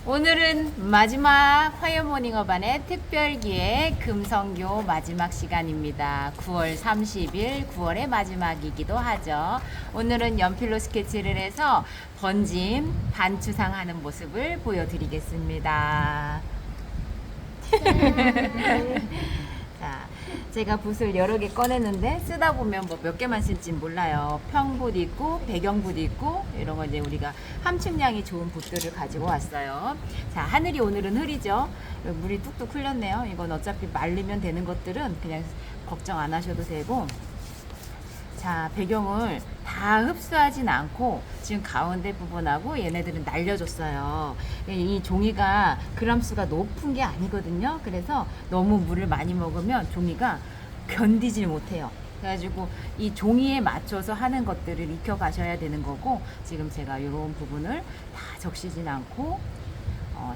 오늘은 마지막 화요모닝어반의 특별기획 금성교 마지막 시간입니다. 9월 30일 9월의 마지막이기도 하죠. 오늘은 연필로 스케치를 해서 번짐 반추상하는 모습을 보여드리겠습니다. 자, 제가 붓을 여러 개 꺼냈는데 쓰다 보면 뭐 몇 개만 쓸지 몰라요. 평붓 있고 배경붓 있고 이런 거 이제 우리가 함축량이 좋은 붓들을 가지고 왔어요. 자, 하늘이 오늘은 흐리죠. 물이 뚝뚝 흘렸네요. 이건 어차피 말리면 되는 것들은 그냥 걱정 안 하셔도 되고. 자, 배경을 다 흡수하진 않고 지금 가운데 부분하고 얘네들은 날려줬어요. 이 종이가 그람수가 높은 게 아니거든요. 그래서 너무 물을 많이 먹으면 종이가 견디질 못해요. 그래가지고 이 종이에 맞춰서 하는 것들을 익혀 가셔야 되는 거고, 지금 제가 이런 부분을 다 적시진 않고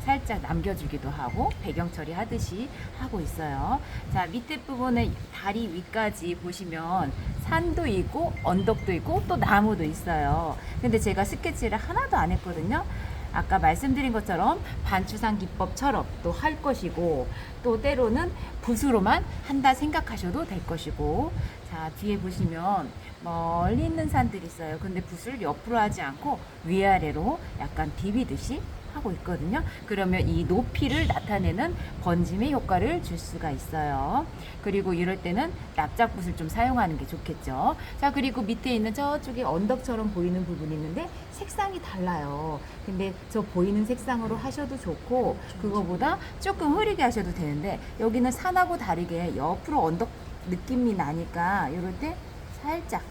살짝 남겨주기도 하고 배경 처리하듯이 하고 있어요. 자, 밑에 부분에 다리 위까지 보시면 산도 있고 언덕도 있고 또 나무도 있어요. 근데 제가 스케치를 하나도 안 했거든요. 아까 말씀드린 것처럼 반추상 기법처럼 또 할 것이고, 또 때로는 붓으로만 한다 생각하셔도 될 것이고. 자, 뒤에 보시면 멀리 있는 산들이 있어요. 근데 붓을 옆으로 하지 않고 위아래로 약간 비비듯이 하고 있거든요. 그러면 이 높이를 나타내는 번짐의 효과를 줄 수가 있어요. 그리고 이럴 때는 납작붓을 좀 사용하는 게 좋겠죠. 자, 그리고 밑에 있는 저쪽에 언덕처럼 보이는 부분이 있는데 색상이 달라요. 근데 저 보이는 색상으로 하셔도 좋고, 그거보다 조금 흐리게 하셔도 되는데, 여기는 산하고 다르게 옆으로 언덕 느낌이 나니까 이럴 때 살짝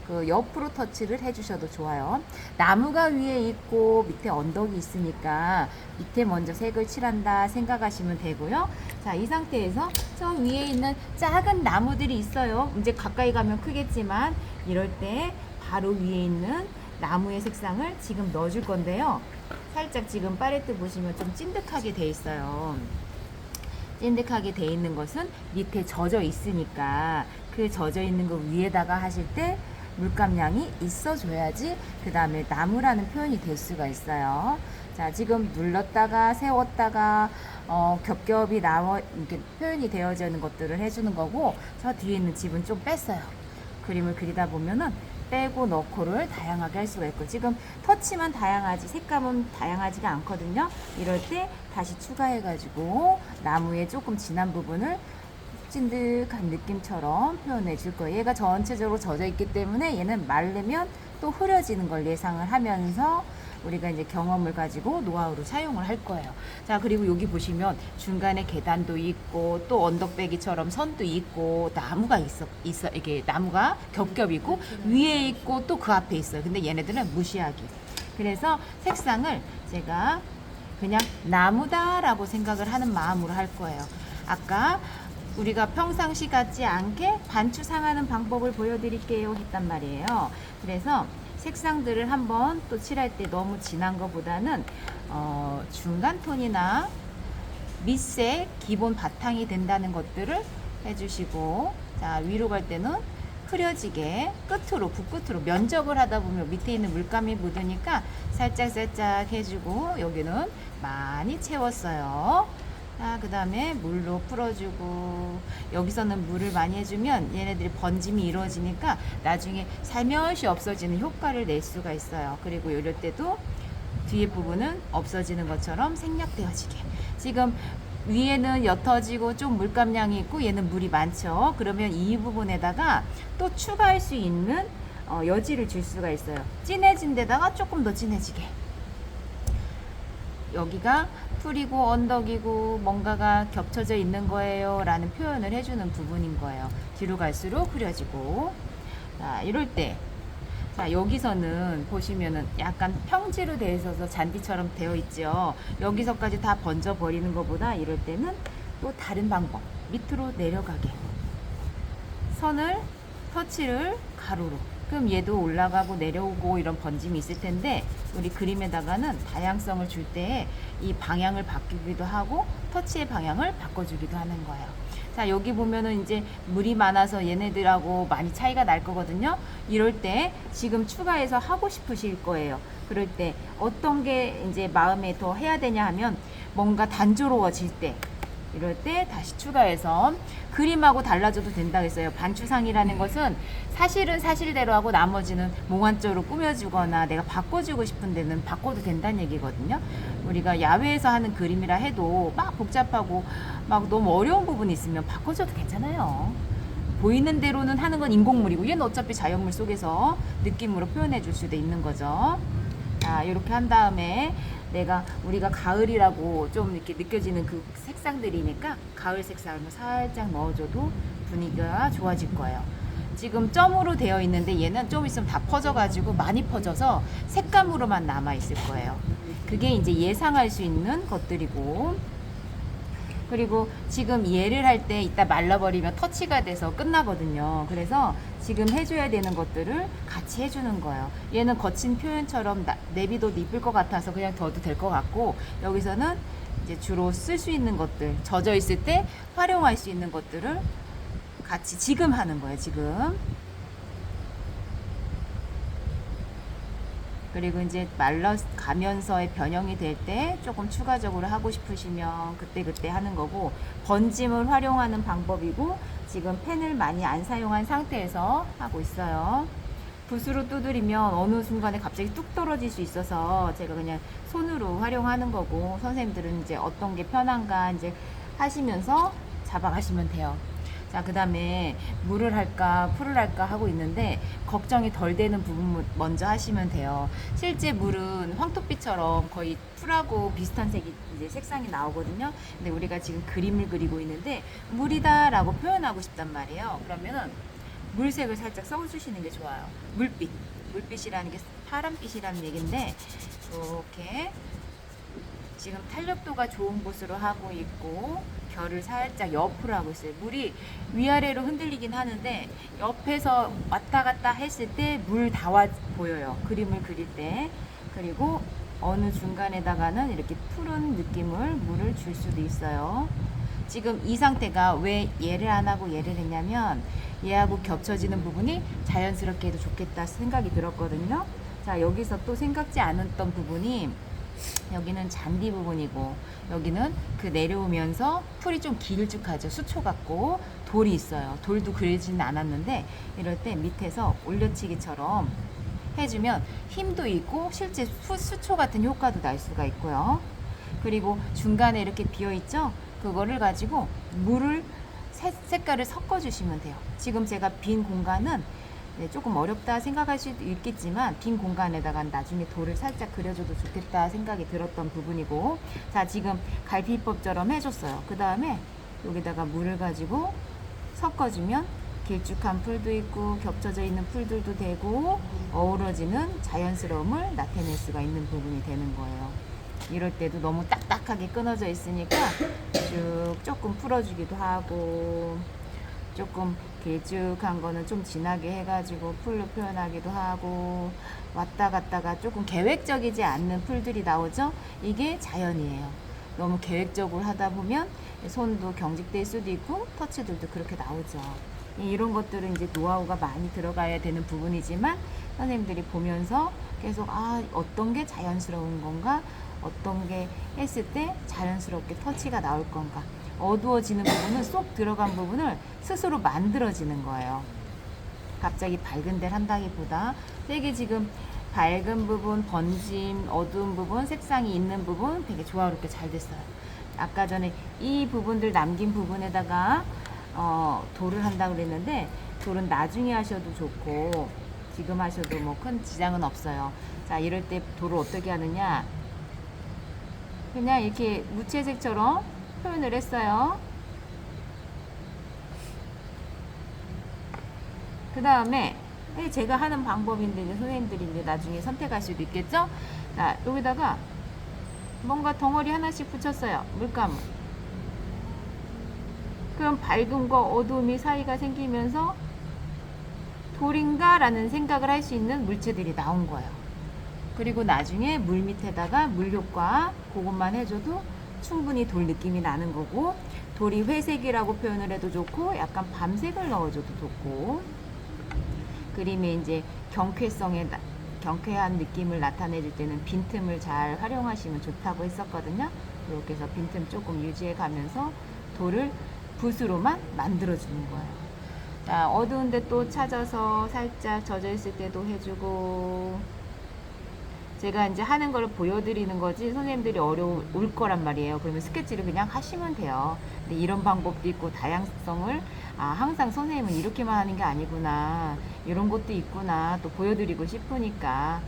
그 옆으로 터치를 해주셔도 좋아요. 나무가 위에 있고 밑에 언덕이 있으니까 밑에 먼저 색을 칠한다 생각하시면 되고요. 자, 이 상태에서 저 위에 있는 작은 나무들이 있어요. 이제 가까이 가면 크겠지만 이럴 때 바로 위에 있는 나무의 색상을 지금 넣어줄 건데요. 살짝 지금 팔레트 보시면 좀 찐득하게 돼 있어요. 찐득하게 돼 있는 것은 밑에 젖어 있으니까 그 젖어 있는 거 위에다가 하실 때 물감량이 있어줘야지 그 다음에 나무라는 표현이 될 수가 있어요. 자, 지금 눌렀다가 세웠다가 겹겹이 이렇게 표현이 되어지는 것들을 해주는 거고, 저 뒤에 있는 집은 좀 뺐어요. 그림을 그리다 보면은 빼고 넣고를 다양하게 할 수가 있고, 지금 터치만 다양하지 색감은 다양하지가 않거든요. 이럴 때 다시 추가해가지고 나무에 조금 진한 부분을 찐득한 느낌처럼 표현해 줄 거예요. 얘가 전체적으로 젖어 있기 때문에 얘는 마르면 또 흐려지는 걸 예상을 하면서 우리가 이제 경험을 가지고 노하우로 사용을 할 거예요. 자, 그리고 여기 보시면 중간에 계단도 있고 또 언덕배기처럼 선도 있고 나무가 있어 이게 나무가 겹겹 있고 위에 있고 또 그 앞에 있어요. 근데 얘네들은 무시하기. 그래서 색상을 제가 그냥 나무다라고 생각을 하는 마음으로 할 거예요. 아까 우리가 평상시 같지 않게 반추상하는 방법을 보여드릴게요 했단 말이에요. 그래서 색상들을 한번 또 칠할 때 너무 진한 것보다는 중간 톤이나 밑색 기본 바탕이 된다는 것들을 해주시고, 자, 위로 갈 때는 흐려지게 끝으로 붓끝으로 면적을 하다 보면 밑에 있는 물감이 묻으니까 살짝 해주고, 여기는 많이 채웠어요. 자, 그 다음에 물로 풀어주고, 여기서는 물을 많이 해주면 얘네들이 번짐이 이루어지니까 나중에 살며시 없어지는 효과를 낼 수가 있어요. 그리고 이럴 때도 뒤에 부분은 없어지는 것처럼 생략되어지게. 지금 위에는 옅어지고 좀 물감량이 있고 얘는 물이 많죠. 그러면 이 부분에다가 또 추가할 수 있는 여지를 줄 수가 있어요. 진해진 데다가 조금 더 진해지게. 여기가 풀이고 언덕이고 뭔가가 겹쳐져 있는 거예요 라는 표현을 해주는 부분인 거예요. 뒤로 갈수록 흐려지고. 자, 이럴 때, 자, 여기서는 보시면은 약간 평지로 되어 있어서 잔디처럼 되어 있죠. 여기서까지 다 번져 버리는 것보다 이럴 때는 또 다른 방법, 밑으로 내려가게 선을 터치를 가로로, 그럼 얘도 올라가고 내려오고 이런 번짐이 있을 텐데, 우리 그림에다가는 다양성을 줄 때 이 방향을 바꾸기도 하고 터치의 방향을 바꿔주기도 하는 거예요. 자, 여기 보면은 이제 물이 많아서 얘네들하고 많이 차이가 날 거거든요. 이럴 때 지금 추가해서 하고 싶으실 거예요. 그럴 때 어떤 게 이제 마음에 더 해야 되냐 하면, 뭔가 단조로워질 때, 이럴 때 다시 추가해서 그림하고 달라져도 된다고 했어요. 반추상이라는 것은 사실은 사실대로 하고 나머지는 몽환적으로 꾸며주거나 내가 바꿔주고 싶은 데는 바꿔도 된다는 얘기거든요. 우리가 야외에서 하는 그림이라 해도 막 복잡하고 막 너무 어려운 부분이 있으면 바꿔줘도 괜찮아요. 보이는 대로는 하는 건 인공물이고, 얘는 어차피 자연물 속에서 느낌으로 표현해 줄 수도 있는 거죠. 자, 이렇게 한 다음에 우리가 가을이라고 좀 이렇게 느껴지는 그 색상들이니까 가을 색상을 살짝 넣어줘도 분위기가 좋아질 거예요. 지금 점으로 되어 있는데 얘는 좀 있으면 다 퍼져가지고 많이 퍼져서 색감으로만 남아 있을 거예요. 그게 이제 예상할 수 있는 것들이고, 그리고 지금 얘를 할 때 이따 말라버리면 터치가 돼서 끝나거든요. 그래서 지금 해줘야 되는 것들을 같이 해주는 거예요. 얘는 거친 표현처럼 내비둬도 이쁠 것 같아서 그냥 둬도 될 것 같고, 여기서는 이제 주로 쓸 수 있는 것들, 젖어 있을 때 활용할 수 있는 것들을 같이 지금 하는 거예요. 지금. 그리고 이제 말라가면서의 변형이 될 때 조금 추가적으로 하고 싶으시면 그때 하는 거고, 번짐을 활용하는 방법이고, 지금 펜을 많이 안 사용한 상태에서 하고 있어요. 붓으로 두드리면 어느 순간에 갑자기 뚝 떨어질 수 있어서 제가 그냥 손으로 활용하는 거고, 선생님들은 이제 어떤 게 편한가 이제 하시면서 잡아가시면 돼요. 자, 그 다음에 물을 할까 풀을 할까 하고 있는데, 걱정이 덜 되는 부분 먼저 하시면 돼요. 실제 물은 황토빛처럼 거의 풀하고 비슷한 색이 이제 색상이 나오거든요. 근데 우리가 지금 그림을 그리고 있는데 물이다 라고 표현하고 싶단 말이에요. 그러면은 물색을 살짝 써주시는 게 좋아요. 물빛이라는 게 파란빛이라는 얘기인데, 이렇게 지금 탄력도가 좋은 곳으로 하고 있고, 결을 살짝 옆으로 하고 있어요. 물이 위아래로 흔들리긴 하는데 옆에서 왔다 갔다 했을 때 물 다 보여요. 그림을 그릴 때. 그리고 어느 중간에다가는 이렇게 푸른 느낌을 물을 줄 수도 있어요. 지금 이 상태가 왜 얘를 안 하고 얘를 했냐면, 얘하고 겹쳐지는 부분이 자연스럽게 해도 좋겠다 생각이 들었거든요. 자, 여기서 또 생각지 않았던 부분이, 여기는 잔디 부분이고 여기는 그 내려오면서 풀이 좀 길쭉하죠. 수초 같고 돌이 있어요. 돌도 그리지는 않았는데, 이럴 때 밑에서 올려치기처럼 해주면 힘도 있고 실제 수초 같은 효과도 날 수가 있고요. 그리고 중간에 이렇게 비어 있죠. 그거를 가지고 물을 색깔을 섞어 주시면 돼요. 지금 제가 빈 공간은 조금 어렵다 생각할 수도 있겠지만, 빈 공간에다가 나중에 돌을 살짝 그려줘도 좋겠다 생각이 들었던 부분이고, 자, 지금 갈피법처럼 해줬어요. 그 다음에 여기다가 물을 가지고 섞어주면 길쭉한 풀도 있고 겹쳐져 있는 풀들도 되고 어우러지는 자연스러움을 나타낼 수가 있는 부분이 되는 거예요. 이럴 때도 너무 딱딱하게 끊어져 있으니까 쭉 조금 풀어주기도 하고, 조금 길쭉한 거는 좀 진하게 해가지고 풀로 표현하기도 하고, 왔다 갔다가 조금 계획적이지 않는 풀들이 나오죠. 이게 자연이에요. 너무 계획적으로 하다 보면 손도 경직될 수도 있고 터치들도 그렇게 나오죠. 이런 것들은 이제 노하우가 많이 들어가야 되는 부분이지만, 선생님들이 보면서 계속 어떤 게 자연스러운 건가, 어떤 게 했을 때 자연스럽게 터치가 나올 건가, 어두워지는 부분은 쏙 들어간 부분을 스스로 만들어지는 거예요. 갑자기 밝은 데를 한다기보다 되게 지금 밝은 부분, 번짐, 어두운 부분, 색상이 있는 부분 되게 조화롭게 잘 됐어요. 아까 전에 이 부분들 남긴 부분에다가 돌을 한다고 그랬는데, 돌은 나중에 하셔도 좋고 지금 하셔도 뭐 큰 지장은 없어요. 자, 이럴 때 돌을 어떻게 하느냐, 그냥 이렇게 무채색처럼 표현을 했어요. 그 다음에 제가 하는 방법인데 이제 선생님들이 이제 나중에 선택할 수도 있겠죠. 자, 여기다가 뭔가 덩어리 하나씩 붙였어요. 물감을. 그럼 밝음과 어두움이 사이가 생기면서 돌인가? 라는 생각을 할 수 있는 물체들이 나온 거예요. 그리고 나중에 물 밑에다가 물 효과 그것만 해줘도 충분히 돌 느낌이 나는 거고, 돌이 회색이라고 표현을 해도 좋고 약간 밤색을 넣어줘도 좋고, 그림에 이제 경쾌한 느낌을 나타내줄 때는 빈틈을 잘 활용하시면 좋다고 했었거든요. 이렇게 해서 빈틈 조금 유지해 가면서 돌을 붓으로만 만들어주는 거예요. 자, 어두운데 또 찾아서 살짝 젖어있을 때도 해주고, 제가 이제 하는 걸 보여드리는 거지 선생님들이 어려울 거란 말이에요. 그러면 스케치를 그냥 하시면 돼요. 근데 이런 방법도 있고 다양성을 항상 선생님은 이렇게만 하는 게 아니구나, 이런 것도 있구나 또 보여드리고 싶으니까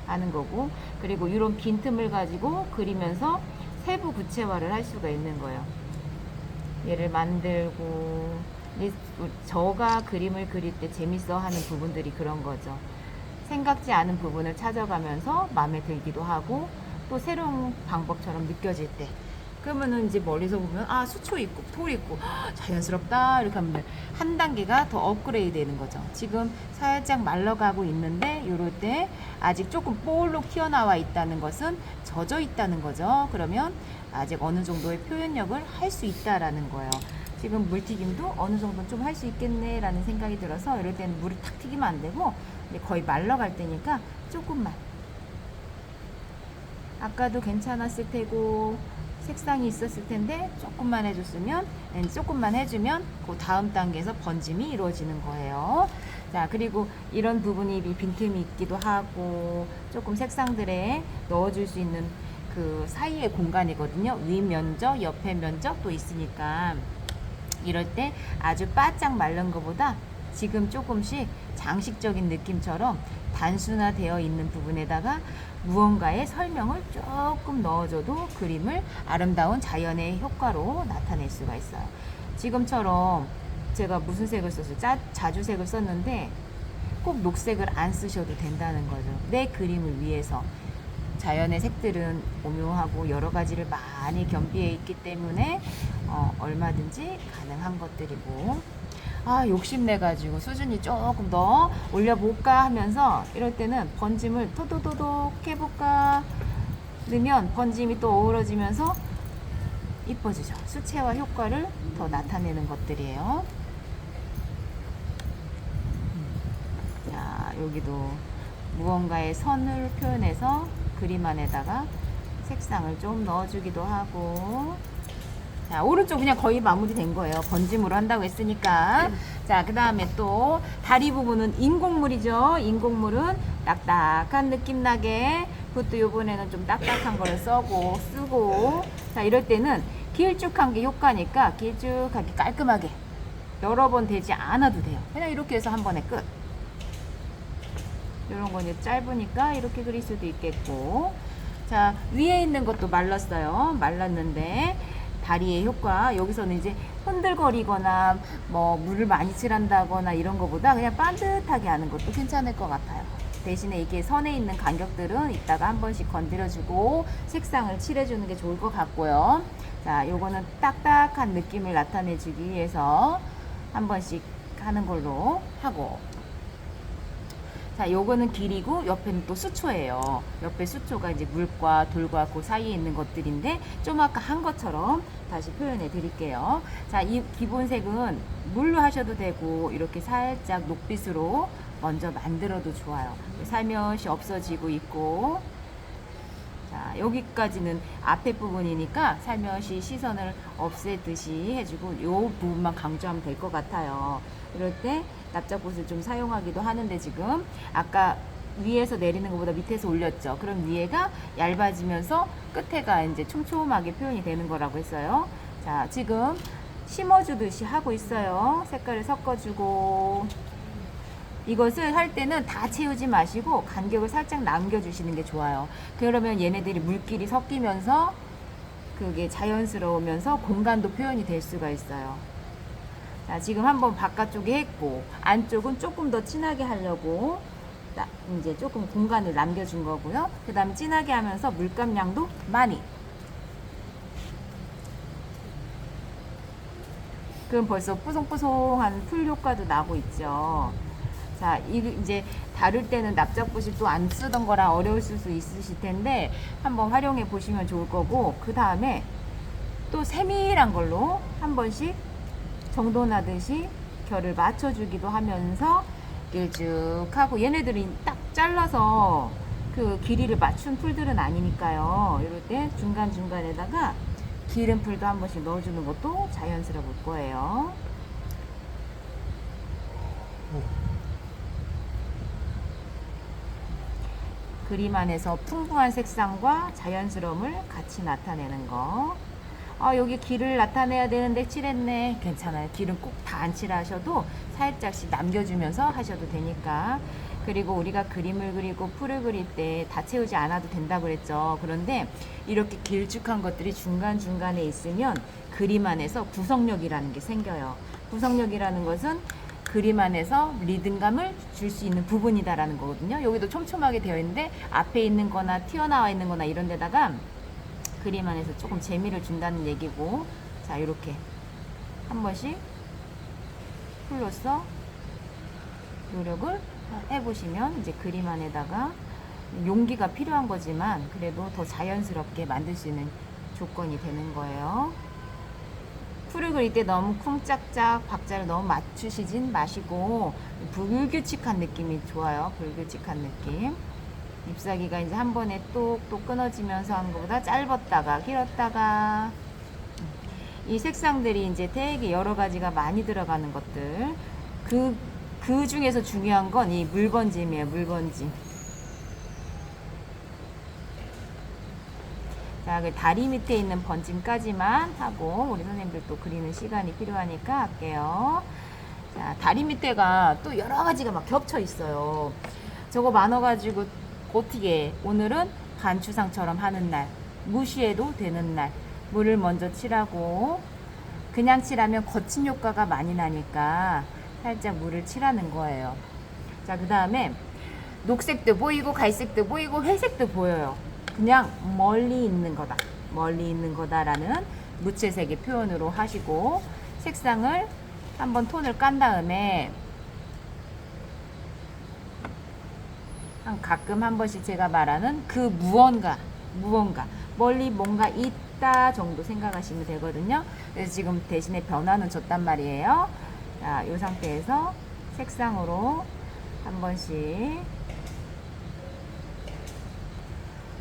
하는 거고, 그리고 이런 빈틈을 가지고 그리면서 세부 구체화를 할 수가 있는 거예요. 얘를 만들고, 저가 그림을 그릴 때 재밌어 하는 부분들이 그런 거죠. 생각지 않은 부분을 찾아가면서 마음에 들기도 하고, 또 새로운 방법처럼 느껴질 때, 그러면은 이제 멀리서 보면 수초 있고 돌 있고 자연스럽다 이렇게 하면 한 단계가 더 업그레이드 되는 거죠. 지금 살짝 말라가고 있는데 이럴 때 아직 조금 볼록 튀어나와 있다는 것은 젖어 있다는 거죠. 그러면 아직 어느 정도의 표현력을 할 수 있다라는 거예요. 지금 물튀김도 어느 정도는 좀 할 수 있겠네 라는 생각이 들어서, 이럴 때는 물을 탁 튀기면 안 되고 거의 말라갈 때니까 조금만, 아까도 괜찮았을 테고 색상이 있었을 텐데 조금만 해줬으면, 조금만 해주면 그 다음 단계에서 번짐이 이루어지는 거예요. 자, 그리고 이런 부분이 빈틈이 있기도 하고 조금 색상들에 넣어줄 수 있는 그 사이의 공간이거든요. 위 면적, 옆에 면적도 있으니까, 이럴 때 아주 바짝 마른 것보다 지금 조금씩 장식적인 느낌처럼 단순화되어 있는 부분에다가 무언가의 설명을 조금 넣어줘도 그림을 아름다운 자연의 효과로 나타낼 수가 있어요. 지금처럼 제가 무슨 색을 썼어요? 자주색을 썼는데 꼭 녹색을 안 쓰셔도 된다는 거죠. 내 그림을 위해서. 자연의 색들은 오묘하고 여러 가지를 많이 겸비해 있기 때문에 얼마든지 가능한 것들이고, 욕심내가지고 수준이 조금 더 올려볼까 하면서 이럴 때는 번짐을 토도도독 해볼까 넣으면 번짐이 또 어우러지면서 이뻐지죠. 수채화 효과를 더 나타내는 것들이에요. 자, 여기도 무언가의 선을 표현해서 그림 안에다가 색상을 좀 넣어주기도 하고. 자, 오른쪽 그냥 거의 마무리된 거예요. 번짐으로 한다고 했으니까. 자, 그 다음에 또 다리 부분은 인공물이죠. 인공물은 딱딱한 느낌 나게, 그것도 요번에는 좀 딱딱한 거를 쓰고. 자, 이럴 때는 길쭉한 게 효과니까 길쭉하게 깔끔하게 여러 번 되지 않아도 돼요. 그냥 이렇게 해서 한 번에 끝. 이런 건 짧으니까 이렇게 그릴 수도 있겠고. 자, 위에 있는 것도 말랐어요. 말랐는데 다리의 효과, 여기서는 이제 흔들거리거나 뭐 물을 많이 칠한다거나 이런 거보다 그냥 반듯하게 하는 것도 괜찮을 것 같아요. 대신에 이게 선에 있는 간격들은 이따가 한 번씩 건드려주고 색상을 칠해주는 게 좋을 것 같고요. 자, 요거는 딱딱한 느낌을 나타내주기 위해서 한 번씩 하는 걸로 하고. 자, 요거는 길이고 옆에는 또 수초예요. 옆에 수초가 이제 물과 돌과 그 사이에 있는 것들인데, 좀 아까 한 것처럼 다시 표현해 드릴게요. 자, 이 기본색은 물로 하셔도 되고 이렇게 살짝 녹빛으로 먼저 만들어도 좋아요. 살며시 없어지고 있고. 자, 여기까지는 앞에 부분이니까 살며시 시선을 없애듯이 해주고 요 부분만 강조하면 될 것 같아요. 이럴 때 납작붓을 좀 사용하기도 하는데, 지금 아까 위에서 내리는 것보다 밑에서 올렸죠. 그럼 위에가 얇아지면서 끝에가 이제 촘촘하게 표현이 되는 거라고 했어요. 자, 지금 심어주듯이 하고 있어요. 색깔을 섞어주고. 이것을 할 때는 다 채우지 마시고 간격을 살짝 남겨주시는 게 좋아요. 그러면 얘네들이 물끼리 섞이면서 그게 자연스러우면서 공간도 표현이 될 수가 있어요. 자, 지금 한번 바깥쪽에 했고 안쪽은 조금 더 진하게 하려고 이제 조금 공간을 남겨준 거고요. 그 다음에 진하게 하면서 물감량도 많이. 그럼 벌써 뽀송뽀송한 풀 효과도 나고 있죠. 자, 이제 다룰 때는 납작붓이 또 안 쓰던 거라 어려우실 수 있으실 텐데 한번 활용해 보시면 좋을 거고, 그 다음에 또 세밀한 걸로 한 번씩 정도 나듯이 결을 맞춰주기도 하면서 쭉 하고, 얘네들이 딱 잘라서 그 길이를 맞춘 풀들은 아니니까요. 이럴 때 중간중간에다가 기름풀도 한 번씩 넣어주는 것도 자연스러울 거예요. 그림 안에서 풍부한 색상과 자연스러움을 같이 나타내는 거. 여기 길을 나타내야 되는데 칠했네. 괜찮아요. 길은 꼭 다 안 칠하셔도 살짝씩 남겨주면서 하셔도 되니까. 그리고 우리가 그림을 그리고 풀을 그릴 때 다 채우지 않아도 된다고 그랬죠. 그런데 이렇게 길쭉한 것들이 중간중간에 있으면 그림 안에서 구성력이라는 게 생겨요. 구성력이라는 것은 그림 안에서 리듬감을 줄 수 있는 부분이다라는 거거든요. 여기도 촘촘하게 되어 있는데 앞에 있는 거나 튀어나와 있는 거나 이런 데다가 그림 안에서 조금 재미를 준다는 얘기고, 자, 이렇게 한 번씩 풀로써 노력을 해보시면 이제 그림 안에다가 용기가 필요한 거지만 그래도 더 자연스럽게 만들 수 있는 조건이 되는 거예요. 풀을 그릴 때 너무 쿵짝짝 박자를 너무 맞추시진 마시고 불규칙한 느낌이 좋아요. 불규칙한 느낌. 잎사귀가 이제 한 번에 똑똑 끊어지면서 하는 것보다 짧았다가 길었다가, 이 색상들이 이제 되게 여러 가지가 많이 들어가는 것들. 그 중에서 중요한 건 이 물번짐이에요. 물번짐. 자, 그 다리 밑에 있는 번짐까지만 하고, 우리 선생님들 또 그리는 시간이 필요하니까 할게요. 자, 다리 밑에가 또 여러 가지가 막 겹쳐 있어요. 저거 많아가지고 어떻게, 오늘은 반추상처럼 하는 날, 무시해도 되는 날, 물을 먼저 칠하고, 그냥 칠하면 거친 효과가 많이 나니까 살짝 물을 칠하는 거예요. 자, 그 다음에 녹색도 보이고 갈색도 보이고 회색도 보여요. 그냥 멀리 있는 거다, 멀리 있는 거다라는 무채색의 표현으로 하시고, 색상을 한번 톤을 깐 다음에 가끔 한 번씩 제가 말하는 그 무언가 멀리 뭔가 있다 정도 생각하시면 되거든요. 그래서 지금 대신에 변화는 줬단 말이에요. 자, 이 상태에서 색상으로 한 번씩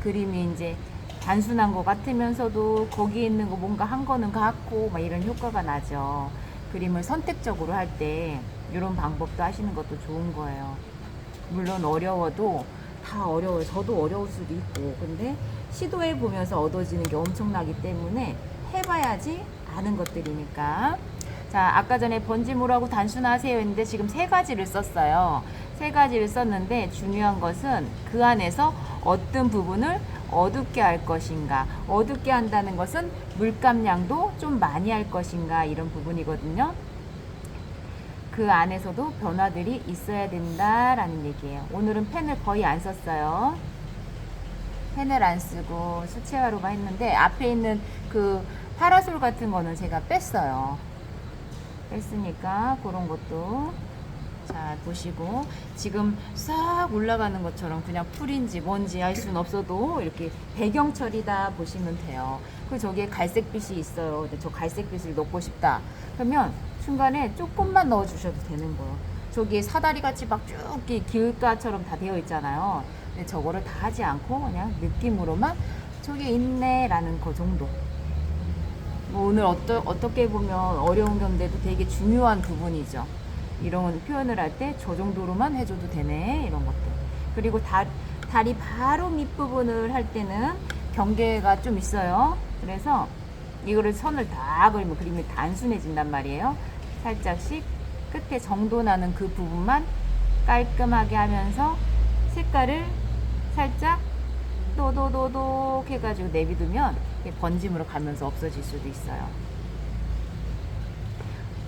그림이 이제 단순한 것 같으면서도 거기에 있는 거 뭔가 한 거는 같고 막 이런 효과가 나죠. 그림을 선택적으로 할 때 이런 방법도 하시는 것도 좋은 거예요. 물론 어려워도 다 어려워요. 저도 어려울 수도 있고, 근데 시도해 보면서 얻어지는 게 엄청나기 때문에 해봐야지 아는 것들이니까. 자, 아까 전에 번지물하고 단순하세요 했는데 지금 세 가지를 썼어요. 세 가지를 썼는데 중요한 것은 그 안에서 어떤 부분을 어둡게 할 것인가, 어둡게 한다는 것은 물감량도 좀 많이 할 것인가, 이런 부분이거든요. 그 안에서도 변화들이 있어야 된다라는 얘기예요. 오늘은 펜을 거의 안 썼어요. 펜을 안 쓰고 수채화로만 했는데 앞에 있는 그 파라솔 같은 거는 제가 뺐어요. 뺐으니까 그런 것도 자 보시고, 지금 싹 올라가는 것처럼 그냥 풀인지 뭔지 알 수는 없어도 이렇게 배경 처리다 보시면 돼요. 그 저기에 갈색빛이 있어요. 근데 저 갈색빛을 넣고 싶다 그러면 중간에 조금만 넣어 주셔도 되는 거예요. 저기에 사다리 같이 막 쭉 길가처럼 다 되어 있잖아요. 근데 저거를 다 하지 않고 그냥 느낌으로만 저기 있네 라는 거 정도. 뭐 오늘 어떻게 보면 어려운 건데도 되게 중요한 부분이죠. 이런 표현을 할 때 저 정도로만 해줘도 되네, 이런 것들. 그리고 다리 바로 밑부분을 할 때는 경계가 좀 있어요. 그래서 이거를 선을 다 그리면 그림이 단순해진단 말이에요. 살짝씩 끝에 정도 나는 그 부분만 깔끔하게 하면서 색깔을 살짝 도도도독 해가지고 내비두면 번짐으로 가면서 없어질 수도 있어요.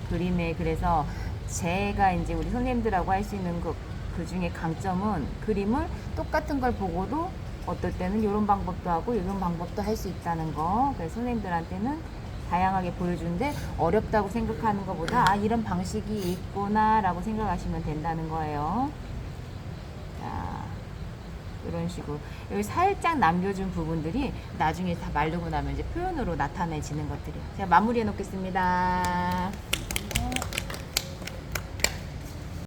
그림에, 그래서 제가 이제 우리 선생님들하고 할 수 있는 그 중에 강점은 그림을 똑같은 걸 보고도 어떨 때는 이런 방법도 하고 이런 방법도 할 수 있다는 거. 그래서 선생님들한테는 다양하게 보여주는데 어렵다고 생각하는 것보다 아, 이런 방식이 있구나 라고 생각하시면 된다는 거예요. 자, 이런 식으로 여기 살짝 남겨준 부분들이 나중에 다 마르고 나면 이제 표현으로 나타내지는 것들이에요. 제가 마무리해 놓겠습니다.